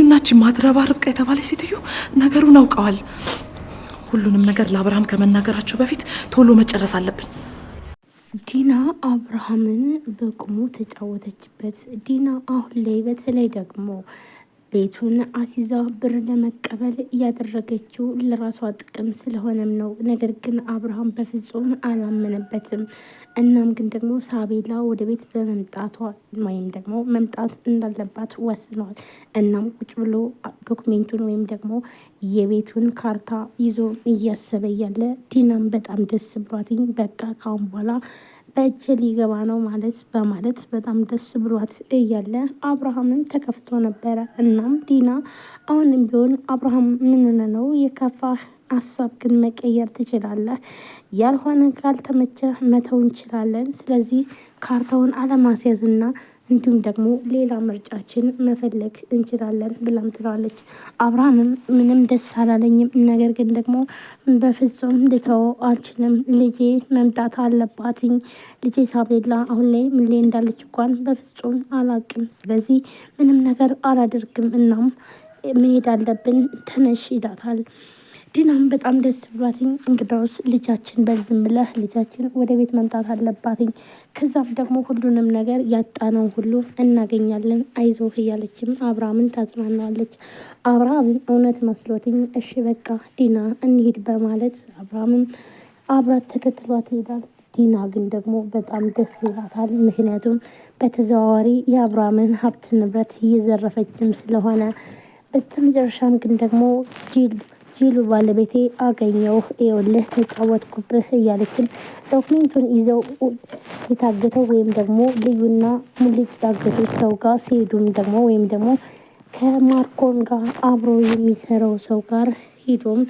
ዲናች ማትረባ ርብቃ የተባለች ሴትዮ ነገሩን አውቀዋል። ሁሉንም ነገር ለአብርሃም ከመናገራቸው በፊት ቶሎ መጨረስ አለብን። ዲና አብርሃምን በቁሙ ተጫወተችበት። ዲና አሁን ላይ በተለይ ደግሞ ቤቱን አሲዛ ብር ለመቀበል እያደረገችው ለራሷ ጥቅም ስለሆነም ነው። ነገር ግን አብርሃም በፍጹም አላመነበትም። እናም ግን ደግሞ ሳቤላ ወደ ቤት በመምጣቷ ወይም ደግሞ መምጣት እንዳለባት ወስኗል። እናም ቁጭ ብሎ ዶክሜንቱን ወይም ደግሞ የቤቱን ካርታ ይዞ እያሰበ ያለ ዲናም በጣም ደስ ብሏትኝ በቃ ካሁን በኋላ በእጅ ሊገባ ነው በማለት በጣም ደስ ብሏት እያለ አብርሃምን ተከፍቶ ነበረ። እናም ዲና አሁንም ቢሆን አብርሃም ምን ሆነ ነው የከፋህ? ሀሳብ ግን መቀየር ትችላለህ። ያልሆነ ካልተመቸ መተው እንችላለን። ስለዚህ ካርታውን አለማስያዝና እንዲሁም ደግሞ ሌላ ምርጫችን መፈለግ እንችላለን ብላም ትላለች። አብርሃምም ምንም ደስ አላለኝም፣ ነገር ግን ደግሞ በፍጹም ልተው አልችልም። ልጄ መምጣት አለባትኝ። ልጄ ሳቤላ አሁን ላይ ምን ላይ እንዳለች እንኳን በፍጹም አላቅም። ስለዚህ ምንም ነገር አላደርግም። እናም መሄድ አለብን፣ ተነሽ ይላታል። ዲናም በጣም ደስ ብሏትኝ እንግዳውስ ልጃችን በዝም ብለህ ልጃችን ወደ ቤት መምጣት አለባትኝ። ከዛም ደግሞ ሁሉንም ነገር ያጣነው ሁሉ እናገኛለን፣ አይዞህ እያለችም አብርሃምን ታጽናናዋለች። አብርሃምን እውነት መስሎትኝ እሺ በቃ ዲና እንሂድ በማለት አብርሃምም አብራት ተከትሏት ይሄዳል። ዲና ግን ደግሞ በጣም ደስ ይላታል። ምክንያቱም በተዘዋዋሪ የአብርሃምን ሀብት ንብረት እየዘረፈችም ስለሆነ። በስተመጨረሻም ግን ደግሞ ጂሉ ባለቤቴ አገኘው ይኸውልህ ተጫወትኩብህ እያለችን ዶክሜንቱን ይዘው የታገተው ወይም ደግሞ ልዩና ሙልጭ ያገቱት ሰው ጋር ሲሄዱም ደግሞ ወይም ደግሞ ከማርኮን ጋር አብሮ የሚሰራው ሰው ጋር ሂዶም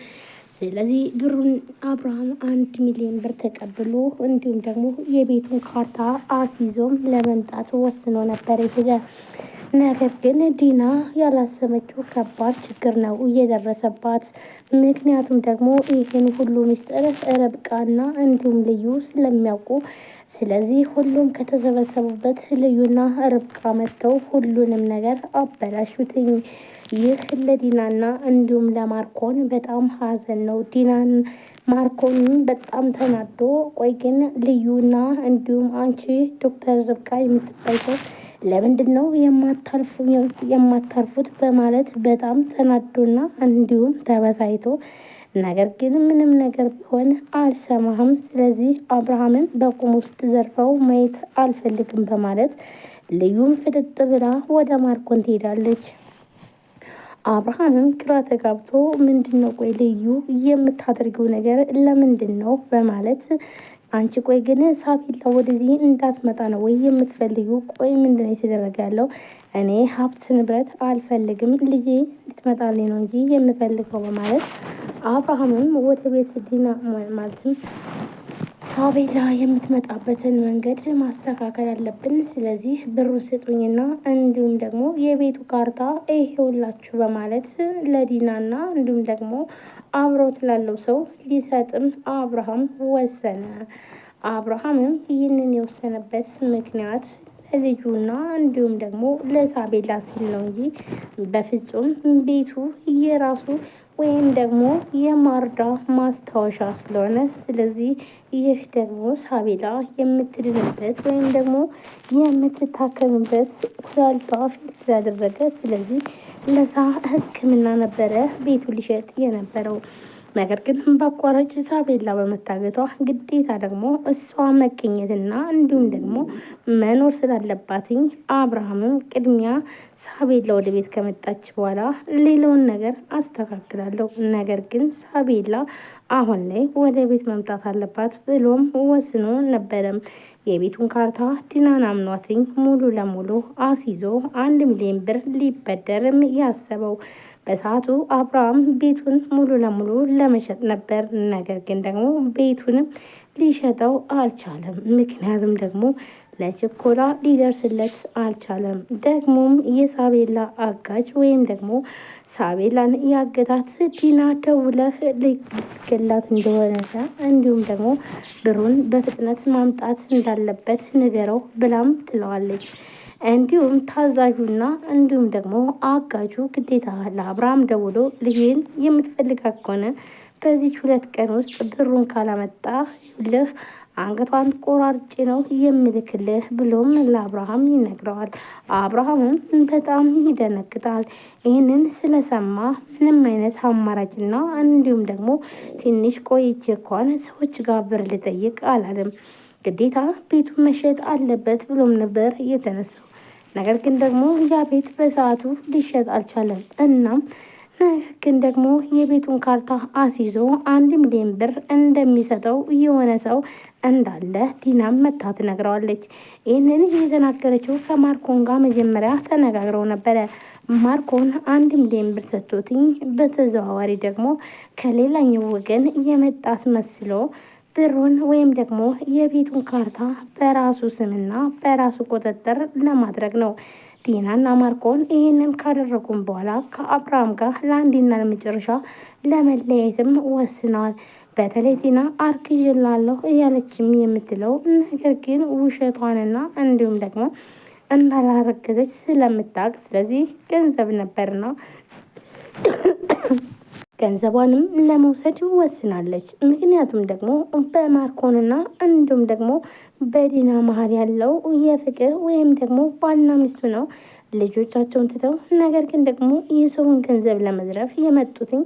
ስለዚህ ብሩን አብርሃም 1 ሚሊዮን ብር ተቀብሎ እንዲሁም ደግሞ የቤቱን ካርታ አስይዞም ለመምጣት ወስኖ ነበር የሄደ። ነገር ግን ዲና ያላሰበችው ከባድ ችግር ነው እየደረሰባት። ምክንያቱም ደግሞ ይህን ሁሉ ምስጢር ርብቃና እንዲሁም ልዩ ስለሚያውቁ፣ ስለዚህ ሁሉም ከተሰበሰቡበት ልዩና ርብቃ መጥተው ሁሉንም ነገር አበላሹትኝ። ይህ ለዲናና እንዲሁም ለማርኮን በጣም ሀዘን ነው። ዲናን ማርኮን በጣም ተናዶ፣ ቆይ ግን ልዩና እንዲሁም አንቺ ዶክተር ርብቃ የምትባይ ሰው ለምንድን ነው የማታርፉት? በማለት በጣም ተናዶና እንዲሁም ተበሳይቶ፣ ነገር ግን ምንም ነገር ቢሆን አልሰማህም፣ ስለዚህ አብርሃምን በቁም ውስጥ ዘርፈው ማየት አልፈልግም በማለት ልዩም ፍጥጥ ብላ ወደ ማርኮን ትሄዳለች። አብርሃምም ግራ ተጋብቶ ምንድን ነው ቆይ ልዩ የምታደርገው ነገር ለምንድን ነው በማለት አንቺ ቆይ ግን ሳቢላ ወደዚህ እንዳትመጣ ነው ወይ የምትፈልጊው? ቆይ ምንድነው የተደረገ ያለው? እኔ ሀብት ንብረት አልፈልግም፣ ልጄ ልትመጣልኝ ነው እንጂ የምፈልገው በማለት አብርሃምም ወደ ቤት ዲና ማለትም ሳቤላ የምትመጣበትን መንገድ ማስተካከል አለብን። ስለዚህ ብሩን ስጡኝና እንዲሁም ደግሞ የቤቱ ካርታ ይሄውላችሁ በማለት ለዲናና እንዲሁም ደግሞ አብሮት ላለው ሰው ሊሰጥም አብርሃም ወሰነ። አብርሃምም ይህንን የወሰነበት ምክንያት ለልጁና እንዲሁም ደግሞ ለሳቤላ ሲል ነው እንጂ በፍጹም ቤቱ የራሱ ወይም ደግሞ የማርዳ ማስታወሻ ስለሆነ፣ ስለዚህ ይህ ደግሞ ሳቤላ የምትድንበት ወይም ደግሞ የምትታከምበት ኩላሊቷ ፌል ስላደረገ፣ ስለዚህ ለዛ ሕክምና ነበረ ቤቱ ሊሸጥ የነበረው። ነገር ግን በአቋራጭ ሳቤላ በመታገቷ ግዴታ ደግሞ እሷ መገኘትና እንዲሁም ደግሞ መኖር ስላለባትኝ አብርሃምም ቅድሚያ ሳቤላ ወደ ቤት ከመጣች በኋላ ሌላውን ነገር አስተካክላለሁ፣ ነገር ግን ሳቤላ አሁን ላይ ወደ ቤት መምጣት አለባት ብሎም ወስኖ ነበረም። የቤቱን ካርታ ዲናን አምኗትኝ ሙሉ ለሙሉ አስይዞ 1 ሚሊዮን ብር ሊበደርም ያሰበው። በሰዓቱ አብርሃም ቤቱን ሙሉ ለሙሉ ለመሸጥ ነበር። ነገር ግን ደግሞ ቤቱንም ሊሸጠው አልቻለም። ምክንያቱም ደግሞ ለችኮላ ሊደርስለት አልቻለም። ደግሞም የሳቤላ አጋጅ ወይም ደግሞ ሳቤላን ያገታት ዲና ደውለህ ልትገላት እንደሆነ እንዲሁም ደግሞ ብሩን በፍጥነት ማምጣት እንዳለበት ንገረው ብላም ትለዋለች። እንዲሁም ታዛዡና እንዲሁም ደግሞ አጋጁ ግዴታ ለአብርሃም ደውሎ ልጅን የምትፈልጋት ከሆነ በዚች 2 ቀን ውስጥ ብሩን ካላመጣህ ልህ አንገቷን ቆራርጬ ነው የምልክልህ ብሎም ለአብርሃም ይነግረዋል። አብርሃምም በጣም ይደነግጣል። ይህንን ስለሰማ ምንም አይነት አማራጭና እንዲሁም ደግሞ ትንሽ ቆይቼ እንኳን ሰዎች ጋር ብር ልጠይቅ አላለም። ግዴታ ቤቱን መሸጥ አለበት ብሎም ነበር የተነሳው። ነገር ግን ደግሞ ያ ቤት በሰዓቱ ሊሸጥ አልቻለም። እናም ግን ደግሞ የቤቱን ካርታ አስይዞ 1 ሚሊዮን ብር እንደሚሰጠው የሆነ ሰው እንዳለ ዲናም መታ ትነግረዋለች። ይህንን የተናገረችው ከማርኮን ጋር መጀመሪያ ተነጋግረው ነበረ። ማርኮን 1 ሚሊዮን ብር ሰጥቶትኝ በተዘዋዋሪ ደግሞ ከሌላኛው ወገን የመጣት መስሎ ብሩን ወይም ደግሞ የቤቱን ካርታ በራሱ ስምና በራሱ ቁጥጥር ለማድረግ ነው። ቲናና ማርኮን ይህንን ካደረጉም በኋላ ከአብርሃም ጋር ለአንዴና ለመጨረሻ ለመለያየትም ወስነዋል። በተለይ ቲና አርግዤላለሁ እያለችም የምትለው ነገር ግን ውሸቷንና እንዲሁም ደግሞ እንዳላረገዘች ስለምታውቅ ስለዚህ ገንዘብ ነበርና ገንዘቧንም ለመውሰድ ወስናለች። ምክንያቱም ደግሞ በማርኮንና እንዲሁም ደግሞ በዲና መሀል ያለው የፍቅር ወይም ደግሞ ባልና ሚስቱ ነው። ልጆቻቸውን ትተው ነገር ግን ደግሞ የሰውን ገንዘብ ለመዝረፍ የመጡትኝ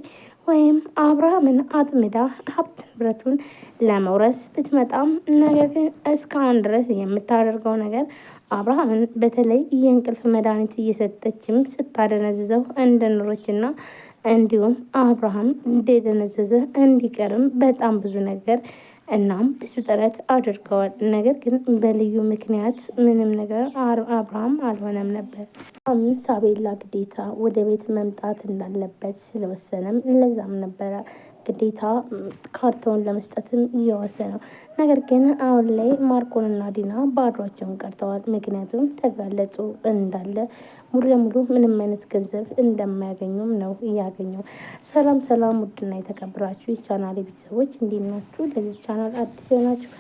ወይም አብርሃምን አጥምዳ ሀብት ንብረቱን ለመውረስ ብትመጣም ነገር ግን እስካሁን ድረስ የምታደርገው ነገር አብርሃምን በተለይ የእንቅልፍ መድኃኒት እየሰጠችም ስታደነዝዘው እንደኖረችና እንዲሁም አብርሃም እንደደነዘዘ እንዲቀርም በጣም ብዙ ነገር እናም ብዙ ጥረት አድርገዋል። ነገር ግን በልዩ ምክንያት ምንም ነገር አብርሃም አልሆነም ነበር። ሳቤላ ግዴታ ወደ ቤት መምጣት እንዳለበት ስለወሰነም ለዛም ነበረ ግዴታ ካርታውን ለመስጠትም እየወሰነው። ነገር ግን አሁን ላይ ማርኮንና ዲና ባዷቸውን ቀርተዋል። ምክንያቱም ተጋለጡ እንዳለ ሙሉ ለሙሉ ምንም አይነት ገንዘብ እንደማያገኙም ነው እያገኘው። ሰላም ሰላም! ውድና የተከበራችሁ የቻናሌ ቤተሰቦች እንዴት ናችሁ? ለዚህ ቻናል አዲስ የሆናችሁ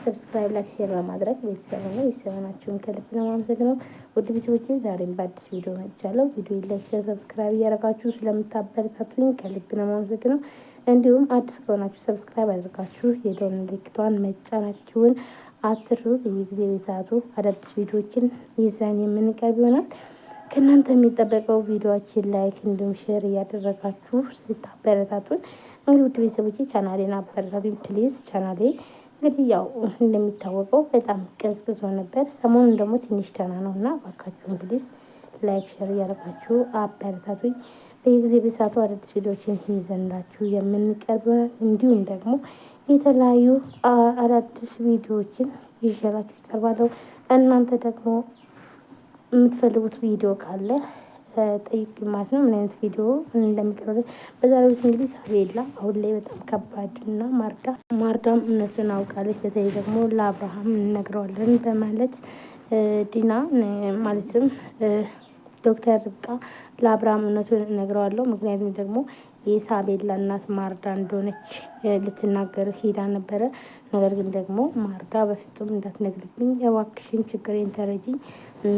ሰብስክራይብ፣ ላይክ፣ ሼር በማድረግ ቤተሰብ ነው የሰናችሁን ከልብ ነው የማመሰግነው። ውድ ቤተሰቦቼ ዛሬም በአዲስ ቪዲዮ መጥቻለሁ። ቪዲዮ ላይክ፣ ሼር፣ ሰብስክራይብ እያደረጋችሁ ስለምታበረታቱኝ ከልብ ነው የማመሰግነው። እንዲሁም አዲስ ከሆናችሁ ሰብስክራይብ አድርጋችሁ የደወል ምልክቷን መጫናችሁን አትርሱ። በየጊዜው የሰዓቱ አዳዲስ ቪዲዮዎችን ይዘን የምንቀርብ ይሆናል። ከእናንተ የሚጠበቀው ቪዲዮዎችን ላይክ እንዲሁም ሼር እያደረጋችሁ ስታበረታቱን እንግዲህ ውድ ቤተሰቦቼ ቻናሌን አበረታቱኝ ፕሊዝ። ቻናሌ እንግዲህ ያው እንደሚታወቀው በጣም ቀዝቅዞ ነበር። ሰሞኑን ደግሞ ትንሽ ደህና ነው እና እባካችሁን ፕሊዝ ላይክ ሼር እያደረጋችሁ አበረታቱኝ። በየጊዜ በሰዓቱ አዳዲስ ቪዲዮዎችን ይዘንላችሁ የምንቀርብ እንዲሁም ደግሞ የተለያዩ አዳዲስ ቪዲዮዎችን ይዤላችሁ ይቀርባለሁ። እናንተ ደግሞ የምትፈልጉት ቪዲዮ ካለ ጠይቅ ማለት ነው። ምን አይነት ቪዲዮ እንደሚቀርብ በዛሬው ቤት እንግዲህ ሳቤላ አሁን ላይ በጣም ከባድ እና ማርዳም እነሱን አውቃለች። በተለይ ደግሞ ለአብርሃም እንነግረዋለን በማለት ዲና ማለትም ዶክተር ርብቃ ለአብርሃም እውነቱን እነግረዋለሁ። ምክንያቱም ደግሞ የሳቤላ እናት ማርዳ እንደሆነች ልትናገር ሄዳ ነበረ። ነገር ግን ደግሞ ማርዳ በፍጹም እንዳትነግርብኝ እባክሽን ችግሬን ተረጂኝ፣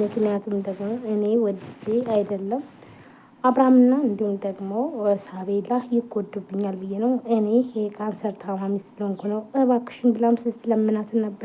ምክንያቱም ደግሞ እኔ ወድጄ አይደለም አብርሃምና እንዲሁም ደግሞ ሳቤላ ይጎዱብኛል ብዬ ነው። እኔ የካንሰር ታማሚ ስለሆንኩ ነው እባክሽን ብላም ስትለምናት ነበር።